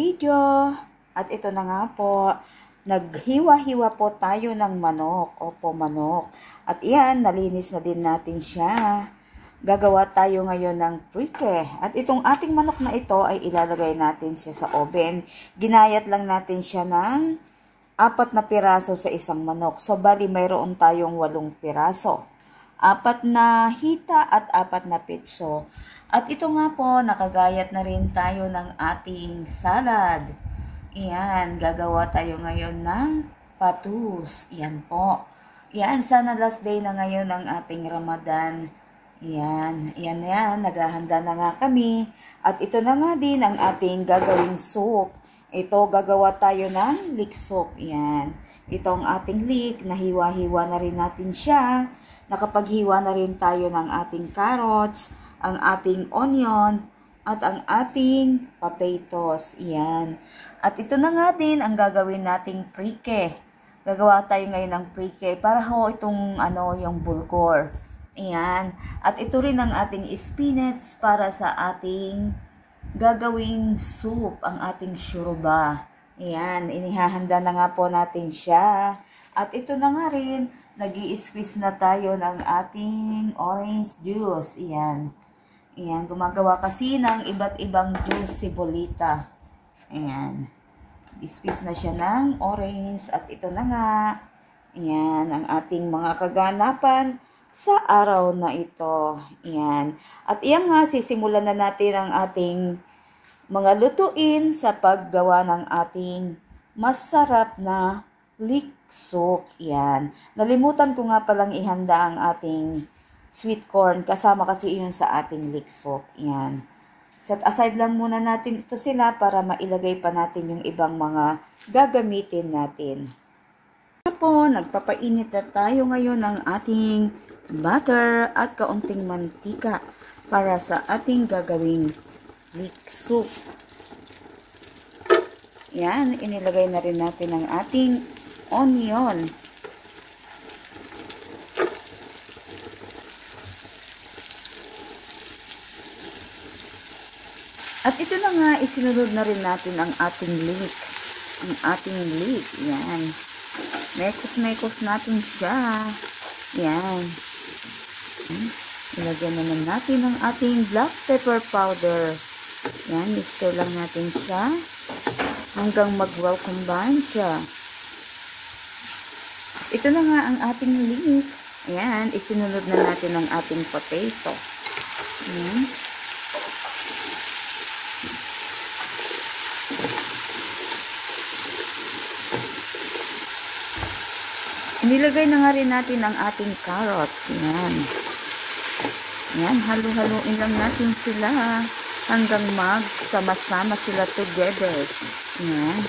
Video. At ito na nga po, naghiwa-hiwa po tayo ng manok. Opo, manok. At yan, nalinis na din natin siya. Gagawa tayo ngayon ng prike. At itong ating manok na ito ay ilalagay natin siya sa oven. Ginayat lang natin siya ng 4 na piraso sa isang manok. So, bali mayroon tayong 8 piraso. 4 na hita at 4 na pitso. At ito nga po, nakagayat na rin tayo ng ating salad. Iyan, gagawa tayo ngayon ng patus. Iyan po. Iyan, sana last day na ngayon ng ating Ramadan. Iyan, naghahanda na nga kami. At ito na nga din ang ating gagawing soup. Ito, gagawa tayo ng leek soup. Iyan, itong ating leek, nahiwa-hiwa na rin natin siya. Nakapaghiwa na rin tayo ng ating carrots, ang ating onion, at ang ating potatoes. Iyan. At ito na nga din ang gagawin nating prike. Gagawa tayo ngayon ng prike para ho itong yung bulgur. Iyan. At ito rin ang ating spinach para sa ating gagawing soup, ang ating shurba. Iyan. Inihahanda na nga po natin siya. At ito na nga rin, nag-i-squeeze na tayo ng ating orange juice. Iyan. Ayan, gumagawa kasi ng iba't ibang juice si Bolita. Ayan. Squeeze na siya ng orange. At ito na nga. Ayan, ang ating mga kaganapan sa araw na ito. Ayan. At iyan nga, sisimulan na natin ang ating mga lutuin sa paggawa ng ating masarap na leek soup. Ayan. Nalimutan ko nga palang ihanda ang ating sweet corn, kasama kasi yun sa ating leek soup. Yan. Set aside lang muna natin ito sila para mailagay pa natin yung ibang mga gagamitin natin. Po, nagpapainit na tayo ngayon ng ating butter at kaunting mantika para sa ating gagawing leek soup. Yan, inilagay na rin natin ang ating onion. At ito na nga, isinunod na rin natin ang ating leek. Ang ating leek. Yan. Mekos-mekos natin siya. Yan. Ilagyan naman natin ang ating black pepper powder. Yan. I-stir lang natin siya hanggang mag-well combine siya. Ito na nga ang ating leek. Yan. Isinunod na natin ang ating potato. Yan. Nilagay na nga rin natin ang ating carrots. Yan. Yan, halu-haluin lang natin sila hanggang magsama-sama sila together. Yan.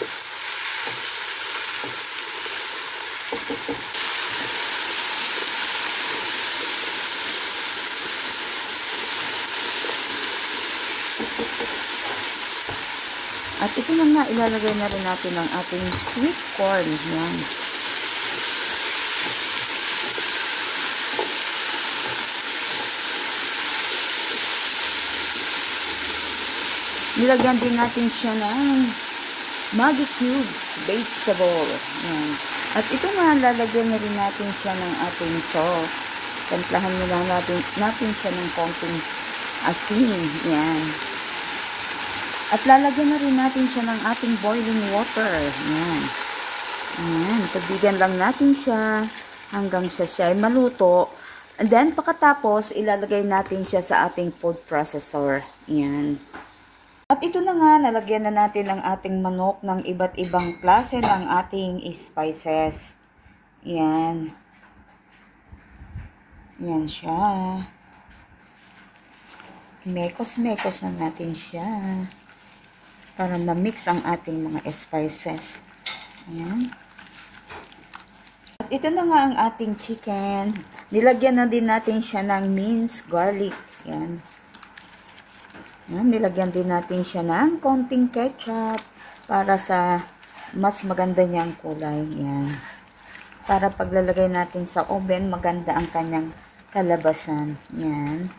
At ito na nga, ilalagay na rin natin ang ating sweet corn. Yan. Nilagyan din natin siya ng Maggi cubes, vegetable. Yan. At ito nga, lalagyan na rin natin siya ng ating sauce. Templahan nila natin siya ng konting asin. Yan. At lalagyan na rin natin siya ng ating boiling water. Yan. Yan. Tubigan lang natin siya hanggang siya ay maluto. And then, pagkatapos, ilalagay natin siya sa ating food processor. Yan. At ito na nga, nalagyan na natin ang ating manok ng iba't ibang klase ng ating spices. Yan. Yan siya. Mekos-mekos na natin siya. Para ma-mix ang ating mga spices. Yan. At ito na nga ang ating chicken. Nilagyan na din natin siya ng minced garlic. Yan. Yan, nilagyan din natin siya ng konting ketchup para sa mas maganda niyang kulay. Yan. Para paglalagay natin sa oven, maganda ang kanyang kalabasan. Yan.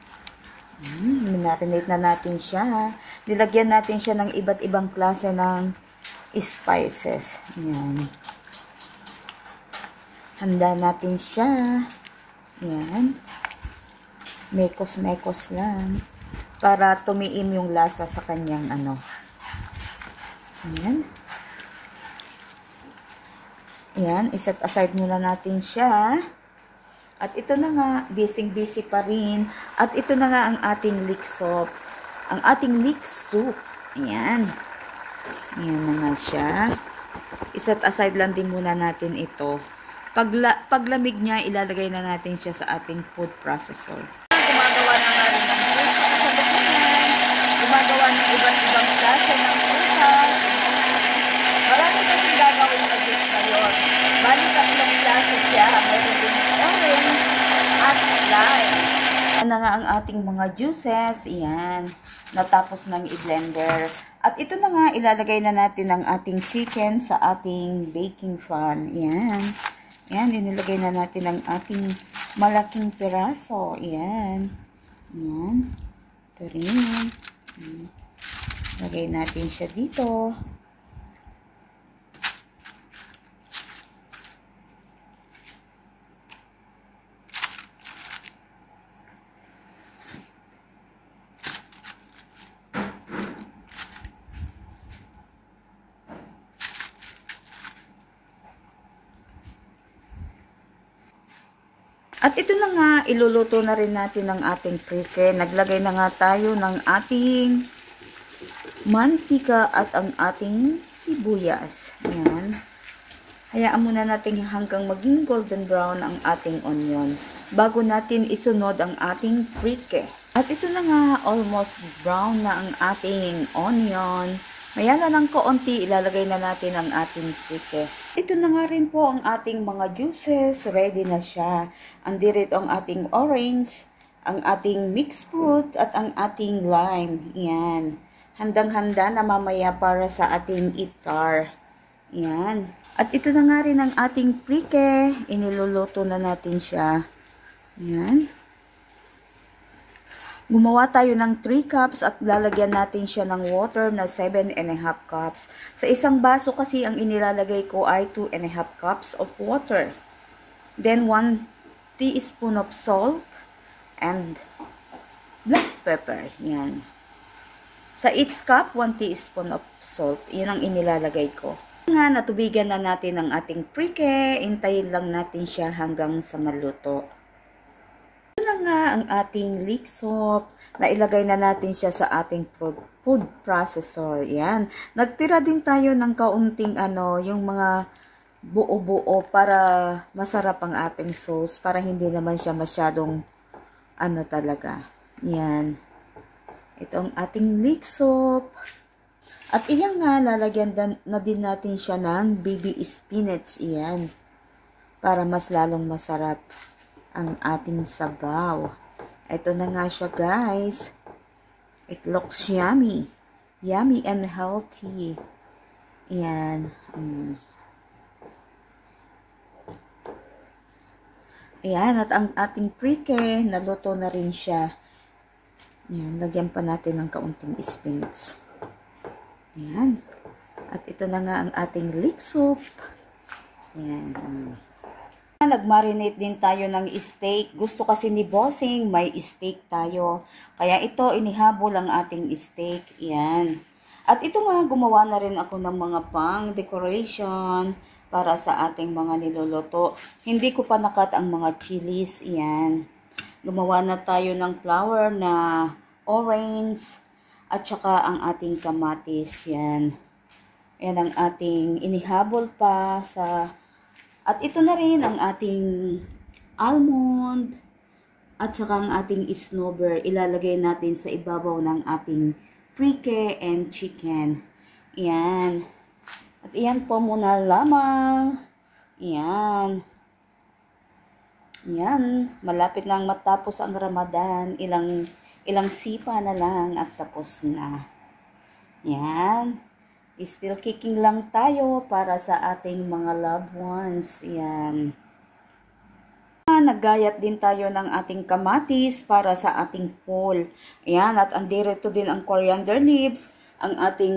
Marinate na natin siya. Nilagyan natin siya ng iba't ibang klase ng spices. Ayan. Handa natin siya. Ayan. Mekos-mekos lang. Para tumiim yung lasa sa kanyang ano. Ayan. Ayan. Iset aside muna natin siya. At ito na nga, busy-busy pa rin. At ito na nga ang ating leek soup. Ang ating leek soup. Ayan. Ayan na nga siya. Iset aside lang din muna natin ito. Paglamig niya, ilalagay na natin siya sa ating food processor. Gumagawa na nga rin ng food processor. Gumagawa ng iba't ibang klase ng prutas. Marami kasing gagawin na juice ngayon. Bali tatlong klase siya. Mayroon din orange at lime. Yan na nga ang ating mga juices. Ayan. Natapos ng i-blender. At ito na nga, ilalagay na natin ang ating chicken sa ating baking pan. Ayan. Ayan, inilagay na natin ang ating malaking piraso. Ayan. Ayan. Ito rin. Lagay natin siya dito. At ito na nga, iluluto na rin natin ang ating prike. Naglagay na nga tayo ng ating mantika at ang ating sibuyas. Ayan. Hayaan muna natin hanggang maging golden brown ang ating onion bago natin isunod ang ating prike. At ito na nga, almost brown na ang ating onion. Maya na ng kaunti, ilalagay na natin ang ating prike. Ito na nga rin po ang ating mga juices. Ready na siya. Andirito ang ating orange, ang ating mixed fruit, at ang ating lime. Yan. Handang-handa na mamaya para sa ating iftar. Yan. At ito na nga rin ang ating prike. Iniluluto na natin siya. Yan. Gumawa tayo ng 3 cups at lalagyan natin siya ng water na 7.5 cups. Sa isang baso kasi ang inilalagay ko ay 2.5 cups of water. Then 1 teaspoon of salt and black pepper. Yan. Sa each cup, 1 teaspoon of salt. Yan ang inilalagay ko. Nga, natubigan na natin ang ating prike. Intayin lang natin siya hanggang sa maluto. Ito na nga ang ating leek soup. Nailagay na natin siya sa ating food processor. Yan. Nagtira din tayo ng kaunting yung mga buo-buo para masarap ang ating sauce. Para hindi naman siya masyadong talaga. Yan. Ito ang ating leek soup. At iyan nga, lalagyan na din natin siya ng baby spinach. Iyan. Para mas lalong masarap ang ating sabaw. Ito na nga siya, guys. It looks yummy. Yummy and healthy. Ayan. Ayan. At ang ating prike, naluto na rin siya. Ayan. Lagyan pa natin ng kaunting spinach. Ayan. At ito na nga ang ating leek soup. Ayan. Nagmarinate din tayo ng steak. Gusto kasi ni Bossing, may steak tayo. Kaya ito, inihabol ang ating steak. Yan. At ito nga, gumawa na rin ako ng mga pang-decoration para sa ating mga niluluto. Hindi ko pa nakat ang mga chilies. Yan. Gumawa na tayo ng flour na orange at saka ang ating kamatis. Yan. Yan ang ating inihabol pa sa... At ito na rin ang ating almond at saka ang ating snowbird. Ilalagay natin sa ibabaw ng ating prike and chicken. Ayan. At iyan po muna lamang. Ayan. Ayan. Malapit lang matapos ang Ramadan. Ilang sipa na lang at tapos na. Ayan. Still kicking lang tayo para sa ating mga loved ones. Yan. naggayat din tayo ng ating kamatis para sa ating pool. Ayan, at andito din ang coriander leaves, ang ating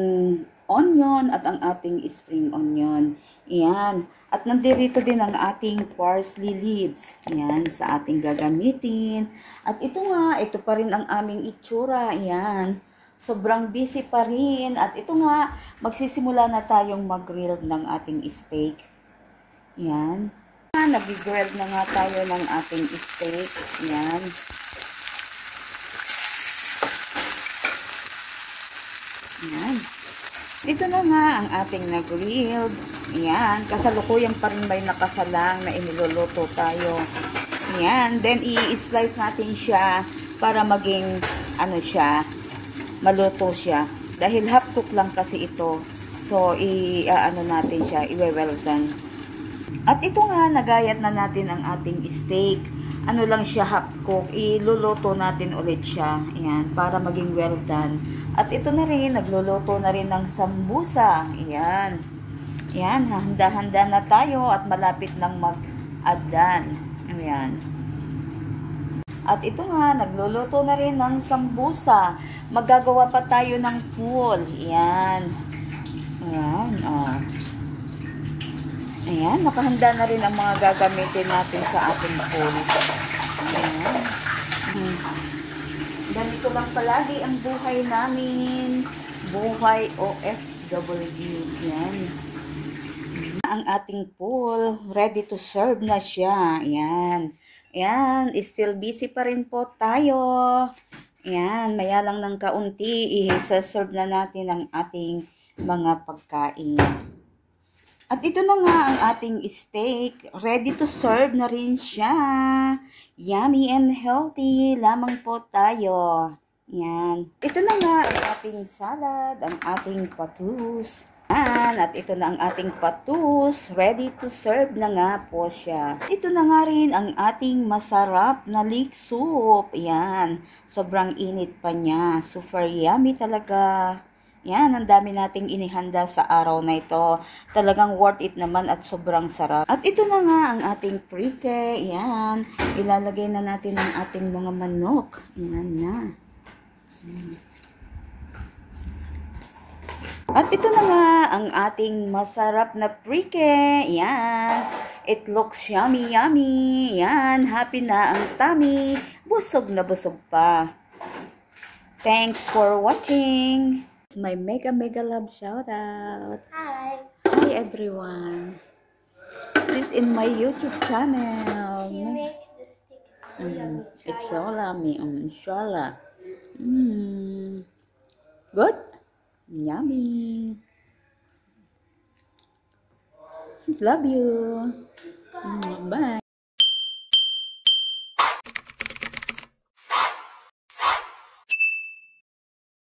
onion at ang ating spring onion. Ayan, at nandito din ang ating parsley leaves. Ayan, sa ating gagamitin. At ito nga, ito pa rin ang aming itsura. Ayan, sobrang busy pa rin. At ito nga, magsisimula na tayong mag-grill ng ating steak. Ayan. Nag-grill na nga tayo ng ating steak. Ayan. Ayan. Ito na nga ang ating nag-grill. Ayan. Kasalukuyan pa rin may nakasalang na iniluluto tayo. Ayan. Then, i-slice natin siya para maging, maluto siya. Dahil half cook lang kasi ito. So, natin siya, i-well done. At ito nga, nagayat na natin ang ating steak. Ano lang siya, half cook. Iluluto natin ulit siya. Ayan, para maging well done. At ito na rin, nagluluto na rin ng sambusa. Ayan. Ayan, handa-handa na tayo at malapit nang mag-adan. Ayan. At ito nga, nagluluto na rin ng sambusa. Magagawa pa tayo ng pool. Ayan. Ayan, Ayan, nakahanda na rin ang mga gagamitin natin sa ating pool. Ayan. Ganito lang palagi ang buhay namin. Buhay OFW. Ayan. Ang ating pool, ready to serve na siya. Ayan. Ayan, still busy pa rin po tayo. Ayan, maya lang ng kaunti, i-serve na natin ang ating mga pagkain. At ito na nga ang ating steak. Ready to serve na rin siya. Yummy and healthy lamang po tayo. Yan. Ito na nga ang ating salad, ang ating patus. Yan. At ito na ang ating patus. Ready to serve na nga po siya. Ito na nga rin ang ating masarap na leek soup. Yan. Sobrang init pa niya. Super yummy talaga. Yan, ang dami nating inihanda sa araw na ito. Talagang worth it naman at sobrang sarap. At ito na nga ang ating prike. Yan, ilalagay na natin ang ating mga manok. Yan na. At ito na nga ang ating masarap na prike. Yan, it looks yummy, yummy. Yan, happy na ang tummy. Busog na busog pa. Thanks for watching. My mega love shout out. Hi. Hi everyone. This in my YouTube channel. You make the steak. It's so yummy. It's so yummy. Inshallah. Good? Yummy. Love you. Bye.